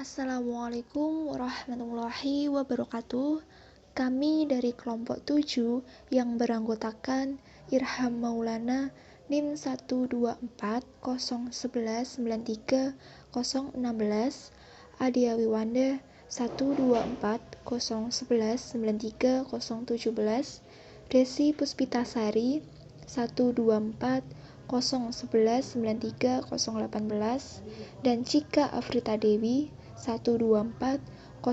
Assalamualaikum warahmatullahi wabarakatuh. Kami dari kelompok 7 yang beranggotakan Irham Maulana NIM 12401193016, Adia Wiwanda 12401193017, Desi Puspitasari 12401193018, dan Cika Afrita Dewi 12401193019.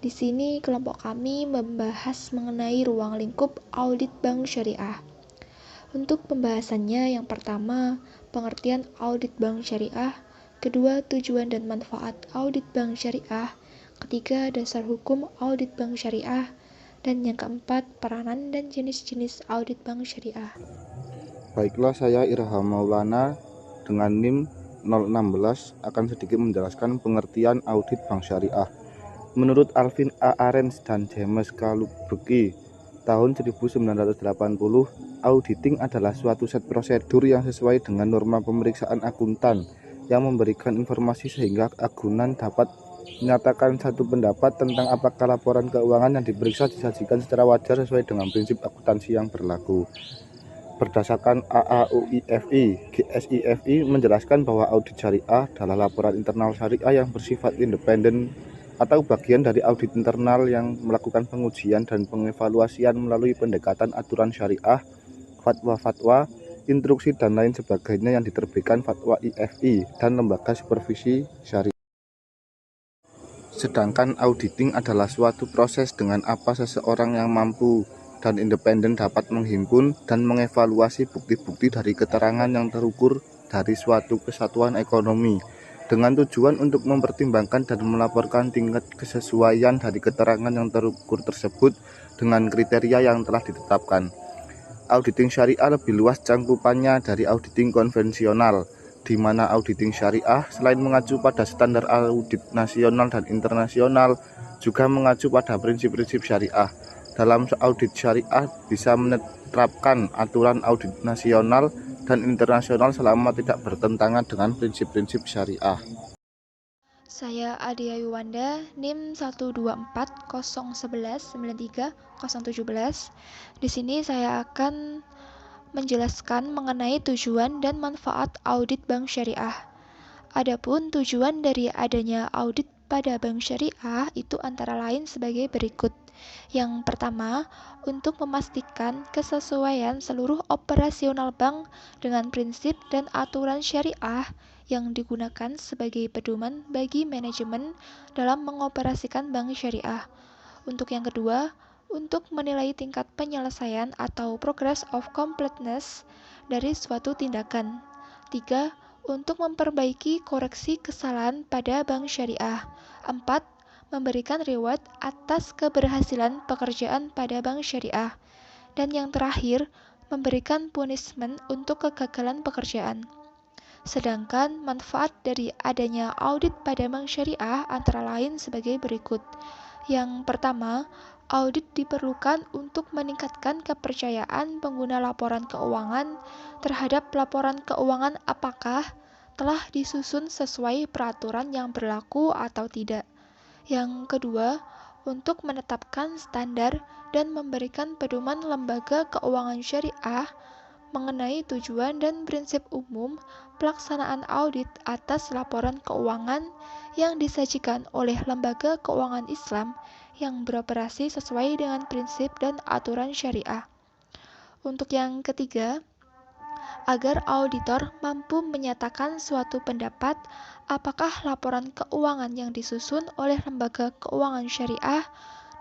Di sini kelompok kami membahas mengenai ruang lingkup audit bank syariah. Untuk pembahasannya, yang pertama, pengertian audit bank syariah, kedua, tujuan dan manfaat audit bank syariah, ketiga, dasar hukum audit bank syariah, dan yang keempat, peranan dan jenis-jenis audit bank syariah. Baiklah, saya Irham Maulana dengan NIM 016 akan sedikit menjelaskan pengertian audit bank syariah. Menurut Alvin A. Arens dan James K. Lubecki tahun 1980, auditing adalah suatu set prosedur yang sesuai dengan norma pemeriksaan akuntan yang memberikan informasi sehingga agunan dapat menyatakan satu pendapat tentang apakah laporan keuangan yang diperiksa disajikan secara wajar sesuai dengan prinsip akuntansi yang berlaku. Berdasarkan AAUIFI, GSIFI menjelaskan bahwa audit syariah adalah laporan internal syariah yang bersifat independen atau bagian dari audit internal yang melakukan pengujian dan pengevaluasian melalui pendekatan aturan syariah, fatwa-fatwa, instruksi dan lain sebagainya yang diterbitkan fatwa IFI dan lembaga supervisi syariah. Sedangkan auditing adalah suatu proses dengan apa seseorang yang mampu dan independen dapat menghimpun dan mengevaluasi bukti-bukti dari keterangan yang terukur dari suatu kesatuan ekonomi dengan tujuan untuk mempertimbangkan dan melaporkan tingkat kesesuaian dari keterangan yang terukur tersebut dengan kriteria yang telah ditetapkan. Auditing syariah lebih luas cangkupannya dari auditing konvensional, di mana auditing syariah selain mengacu pada standar audit nasional dan internasional, juga mengacu pada prinsip-prinsip syariah. Dalam audit syariah bisa menerapkan aturan audit nasional dan internasional selama tidak bertentangan dengan prinsip-prinsip syariah. Saya Adia Wiwanda, NIM 12401193017. Di sini saya akan menjelaskan mengenai tujuan dan manfaat audit bank syariah. Adapun tujuan dari adanya audit pada bank syariah itu antara lain sebagai berikut. Yang pertama, untuk memastikan kesesuaian seluruh operasional bank dengan prinsip dan aturan syariah yang digunakan sebagai pedoman bagi manajemen dalam mengoperasikan bank syariah. Untuk yang kedua, untuk menilai tingkat penyelesaian atau progress of completeness dari suatu tindakan. 3. Untuk memperbaiki koreksi kesalahan pada bank syariah. 4. Memberikan reward atas keberhasilan pekerjaan pada bank syariah. Dan yang terakhir, memberikan punishment untuk kegagalan pekerjaan. Sedangkan manfaat dari adanya audit pada bank syariah antara lain sebagai berikut. Yang pertama, audit diperlukan untuk meningkatkan kepercayaan pengguna laporan keuangan terhadap laporan keuangan apakah telah disusun sesuai peraturan yang berlaku atau tidak. Yang kedua, untuk menetapkan standar dan memberikan pedoman lembaga keuangan syariah mengenai tujuan dan prinsip umum pelaksanaan audit atas laporan keuangan yang disajikan oleh lembaga keuangan Islam yang beroperasi sesuai dengan prinsip dan aturan syariah. Untuk yang ketiga, agar auditor mampu menyatakan suatu pendapat apakah laporan keuangan yang disusun oleh lembaga keuangan syariah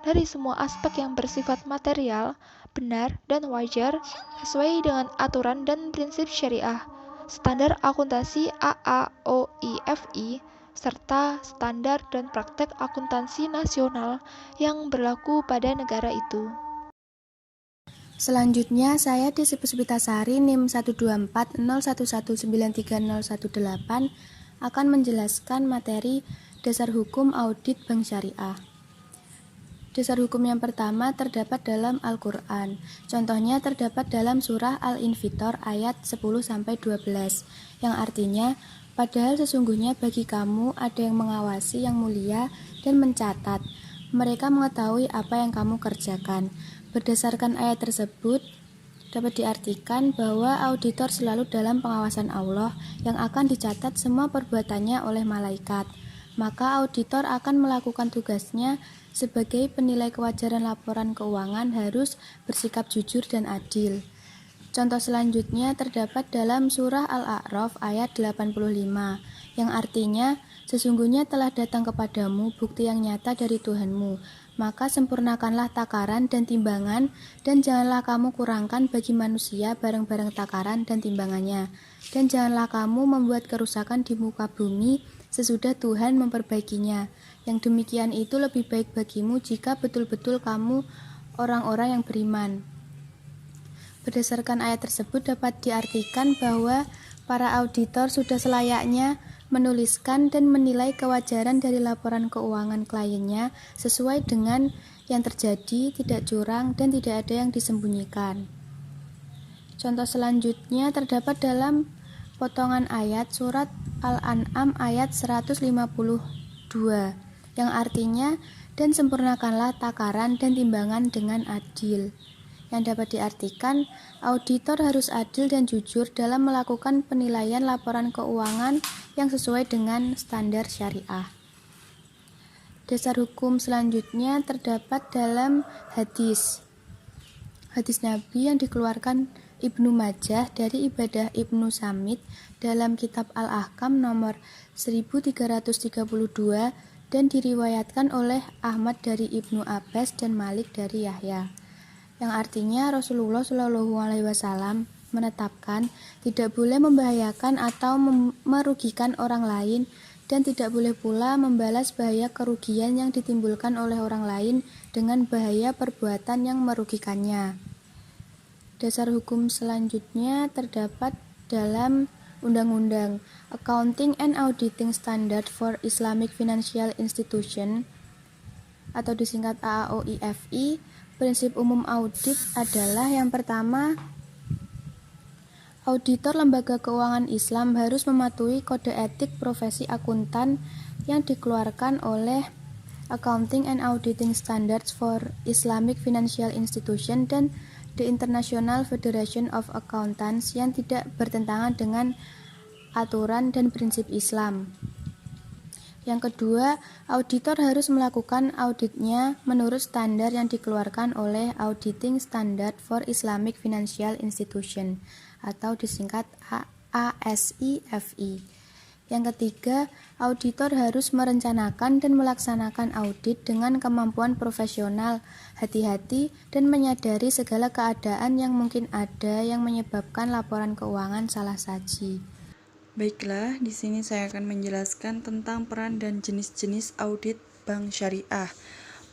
dari semua aspek yang bersifat material, benar, dan wajar sesuai dengan aturan dan prinsip syariah, standar akuntansi AAOIFI, serta standar dan praktek akuntansi nasional yang berlaku pada negara itu. Selanjutnya, saya Desi Puspitasari NIM 12401193018 akan menjelaskan materi dasar hukum audit bank syariah. Dasar hukum yang pertama terdapat dalam Al-Quran. Contohnya terdapat dalam surah Al-Infitor ayat 10-12, yang artinya Padahal sesungguhnya bagi kamu ada yang mengawasi yang mulia dan mencatat. Mereka mengetahui apa yang kamu kerjakan. Berdasarkan ayat tersebut, dapat diartikan bahwa auditor selalu dalam pengawasan Allah yang akan dicatat semua perbuatannya oleh malaikat. Maka auditor akan melakukan tugasnya sebagai penilai kewajaran laporan keuangan harus bersikap jujur dan adil. Contoh selanjutnya terdapat dalam surah Al-A'raf ayat 85, yang artinya, sesungguhnya telah datang kepadamu bukti yang nyata dari Tuhanmu, maka sempurnakanlah takaran dan timbangan, dan janganlah kamu kurangkan bagi manusia barang-barang takaran dan timbangannya, dan janganlah kamu membuat kerusakan di muka bumi sesudah Tuhan memperbaikinya. Yang demikian itu lebih baik bagimu jika betul-betul kamu orang-orang yang beriman. Berdasarkan ayat tersebut dapat diartikan bahwa para auditor sudah selayaknya menuliskan dan menilai kewajaran dari laporan keuangan kliennya sesuai dengan yang terjadi, tidak curang, dan tidak ada yang disembunyikan. Contoh selanjutnya terdapat dalam potongan ayat surat Al-An'am ayat 152 yang artinya, dan sempurnakanlah takaran dan timbangan dengan adil. Yang dapat diartikan, auditor harus adil dan jujur dalam melakukan penilaian laporan keuangan yang sesuai dengan standar syariah. Dasar hukum selanjutnya terdapat dalam hadis Nabi yang dikeluarkan Ibnu Majah dari Ibadah Ibnu Samit dalam kitab Al-Ahkam nomor 1332 dan diriwayatkan oleh Ahmad dari Ibnu Abbas dan Malik dari Yahya, yang artinya Rasulullah Shallallahu Alaihi Wasallam menetapkan tidak boleh membahayakan atau merugikan orang lain dan tidak boleh pula membalas bahaya kerugian yang ditimbulkan oleh orang lain dengan bahaya perbuatan yang merugikannya. Dasar hukum selanjutnya terdapat dalam Undang-Undang Accounting and Auditing Standard for Islamic Financial Institution atau disingkat AAOIFI. Prinsip umum audit adalah yang pertama, auditor lembaga keuangan Islam harus mematuhi kode etik profesi akuntan yang dikeluarkan oleh Accounting and Auditing Standards for Islamic Financial Institution dan The International Federation of Accountants yang tidak bertentangan dengan aturan dan prinsip Islam. Yang kedua, auditor harus melakukan auditnya menurut standar yang dikeluarkan oleh Auditing Standard for Islamic Financial Institution atau disingkat ASIFI. Yang ketiga, auditor harus merencanakan dan melaksanakan audit dengan kemampuan profesional, hati-hati, dan menyadari segala keadaan yang mungkin ada yang menyebabkan laporan keuangan salah saji. Baiklah, di sini saya akan menjelaskan tentang peran dan jenis-jenis audit bank syariah.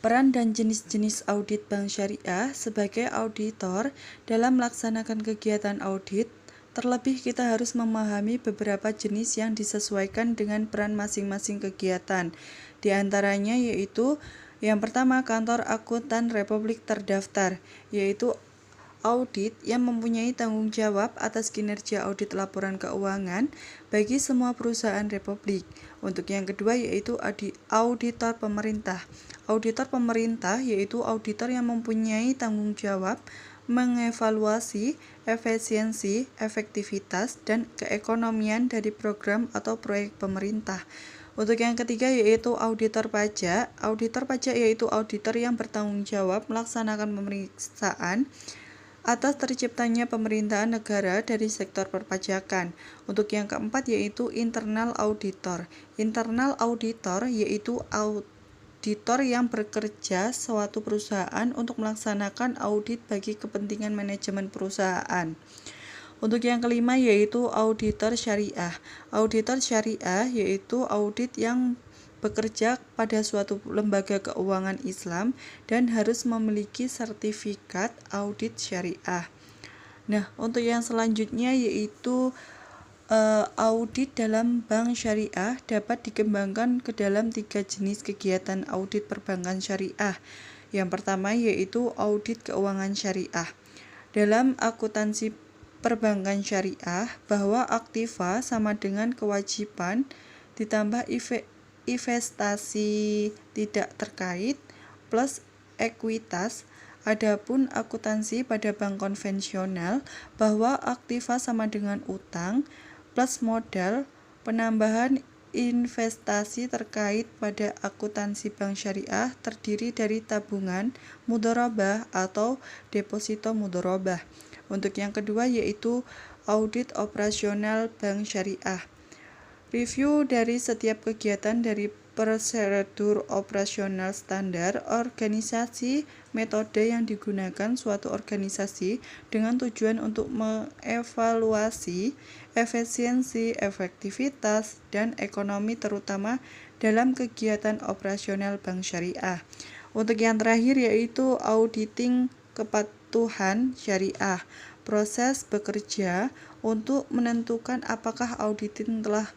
Peran dan jenis-jenis audit bank syariah sebagai auditor dalam melaksanakan kegiatan audit, terlebih kita harus memahami beberapa jenis yang disesuaikan dengan peran masing-masing kegiatan. Di antaranya yaitu yang pertama, kantor akuntan Republik terdaftar, yaitu audit yang mempunyai tanggung jawab atas kinerja audit laporan keuangan bagi semua perusahaan Republik. Untuk yang kedua yaitu auditor pemerintah. Auditor pemerintah yaitu auditor yang mempunyai tanggung jawab mengevaluasi efisiensi, efektivitas, dan keekonomian dari program atau proyek pemerintah. Untuk yang ketiga yaitu auditor pajak. Auditor pajak yaitu auditor yang bertanggung jawab melaksanakan pemeriksaan atas terciptanya pemerintahan negara dari sektor perpajakan. Untuk yang keempat yaitu internal auditor. Internal auditor yaitu auditor yang bekerja suatu perusahaan untuk melaksanakan audit bagi kepentingan manajemen perusahaan. Untuk yang kelima yaitu auditor syariah. Auditor syariah yaitu audit yang bekerja pada suatu lembaga keuangan Islam dan harus memiliki sertifikat audit syariah. Nah, untuk yang selanjutnya yaitu audit dalam bank syariah dapat dikembangkan ke dalam 3 jenis kegiatan audit perbankan syariah. Yang pertama yaitu audit keuangan syariah. Dalam akuntansi perbankan syariah bahwa aktiva sama dengan kewajiban ditambah investasi tidak terkait plus ekuitas. Adapun akuntansi pada bank konvensional bahwa aktiva sama dengan utang plus modal penambahan investasi terkait pada akuntansi bank syariah terdiri dari tabungan mudharabah atau deposito mudharabah. Untuk yang kedua yaitu audit operasional bank syariah. Review dari setiap kegiatan dari prosedur operasional standar organisasi, metode yang digunakan suatu organisasi dengan tujuan untuk mengevaluasi efisiensi, efektivitas, dan ekonomi terutama dalam kegiatan operasional bank syariah. Untuk yang terakhir yaitu auditing kepatuhan syariah. Proses bekerja untuk menentukan apakah auditing telah